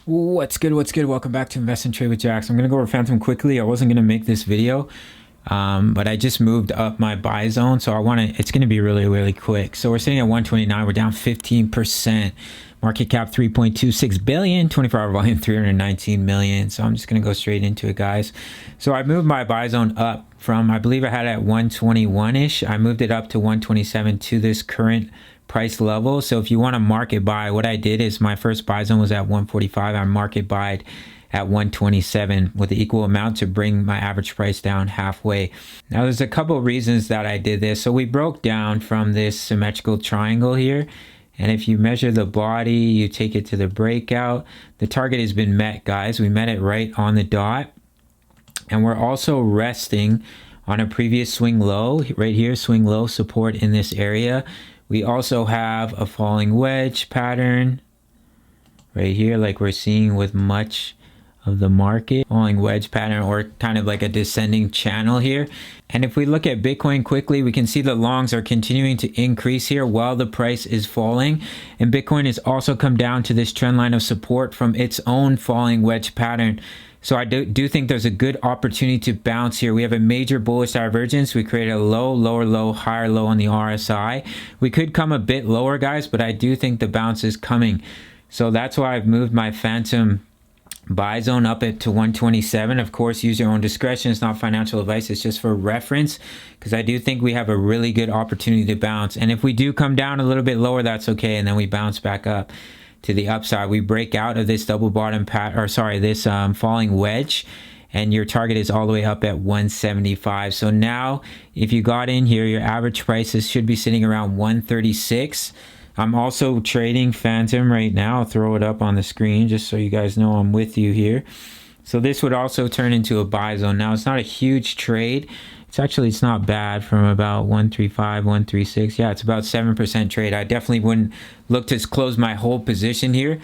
What's good? What's good? Welcome back to Invest and Trade with Jax. I'm gonna go over Fantom quickly. I wasn't gonna make this video, but I just moved up my buy zone, so I want to. It's gonna be really quick. So we're sitting at 129. We're down 15%. Market cap 3.26 billion. 24-hour volume 319 million. So I'm just gonna go straight into it, guys. So I moved my buy zone up from, I believe I had it at 121-ish. I moved it up to 127 to this current price level. So if you want to market buy, what I did is my first buy zone was at 145. I market buyed at 127 with the equal amount to bring my average price down halfway. Now there's a couple of reasons that I did this. So we broke down from this symmetrical triangle here, and if you measure the body, you take it to the breakout, the target has been met, guys. We met it right on the dot, and we're also resting on a previous swing low right here, swing low support in this area. We also have a falling wedge pattern right here, like we're seeing with much of the market. Falling wedge pattern, or kind of like a descending channel here. And if we look at Bitcoin quickly, we can see the longs are continuing to increase here while the price is falling. And Bitcoin has also come down to this trend line of support from its own falling wedge pattern. So I do think there's a good opportunity to bounce here. We have a major bullish divergence. We created a low, lower low, higher low on the RSI. We could come a bit lower, guys, but I do think the bounce is coming. So that's why I've moved my Fantom buy zone up it to 127. Of course, use your own discretion. It's not financial advice. It's just for reference, because I do think we have a really good opportunity to bounce. And if we do come down a little bit lower, that's okay. And then we bounce back up to the upside. We break out of this double bottom this falling wedge, and your target is all the way up at 175. So now if you got in here, your average prices should be sitting around 136. I'm also trading Fantom right now. I'll throw it up on the screen just so you guys know I'm with you here. So this would also turn into a buy zone. Now it's not a huge trade. It's not bad, from about 135, 136. Yeah, it's about 7% trade. I definitely wouldn't look to close my whole position here.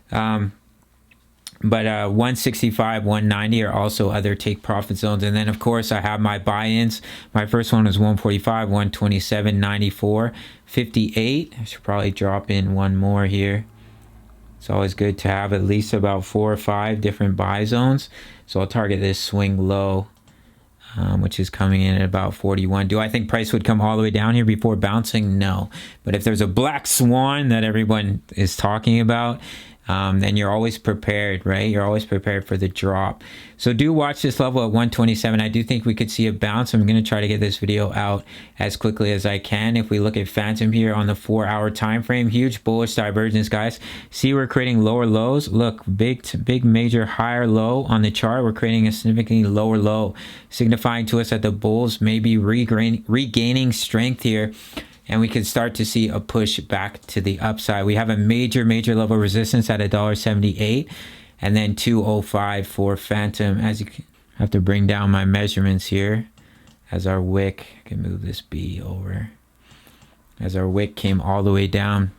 But 165, 190 are also other take profit zones. And then of course I have my buy-ins. My first one was 145, 127, 94, 58. I should probably drop in one more here. It's always good to have at least about 4 or 5 different buy zones. So I'll target this swing low, which is coming in at about 41. Do I think price would come all the way down here before bouncing? No. But if there's a black swan that everyone is talking about, then you're always prepared, right? You're always prepared for the drop. So do watch this level at 127. I do think we could see a bounce. I'm going to try to get this video out as quickly as I can. If we look at Fantom here on the 4-hour time frame, huge bullish divergence, guys. See, we're creating lower lows. Look, big major higher low on the chart. We're creating a significantly lower low, signifying to us that the bulls may be regaining strength here, and we could start to see a push back to the upside. We have a major level resistance at $1.78, and then 205 for Fantom. As you can, I have to bring down my measurements here as our wick, I can move this B over, as our wick came all the way down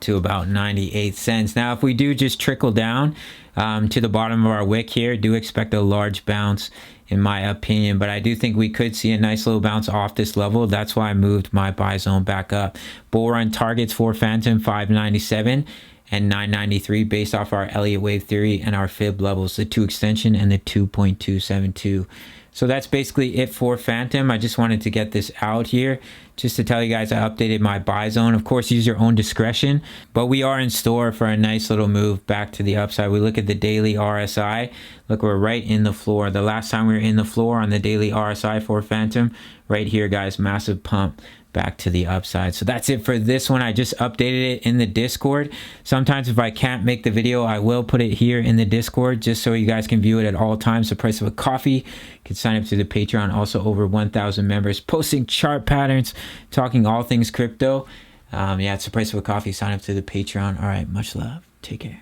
to about 98 cents. Now if we do just trickle down to the bottom of our wick here, do expect a large bounce in my opinion, but I do think we could see a nice little bounce off this level. That's why I moved my buy zone back up. Bull run targets for Fantom 597 and 993 based off our Elliott wave theory and our fib levels, the 2 extension and the 2.272. So that's basically it for Fantom. I just wanted to get this out here just to tell you guys I updated my buy zone. Of course, use your own discretion, but we are in store for a nice little move back to the upside. We look at the daily RSI. Look, we're right in the floor. The last time we were in the floor on the daily RSI for Fantom, right here, guys, massive pump back to the upside. So that's it for this one. I just updated it in the Discord. Sometimes if I can't make the video, I will put it here in the Discord just so you guys can view it at all times. The price of a coffee. You can sign up to the Patreon. Also over 1,000 members posting chart patterns, talking all things crypto. Yeah, it's the price of a coffee. Sign up to the Patreon. All right, much love. Take care.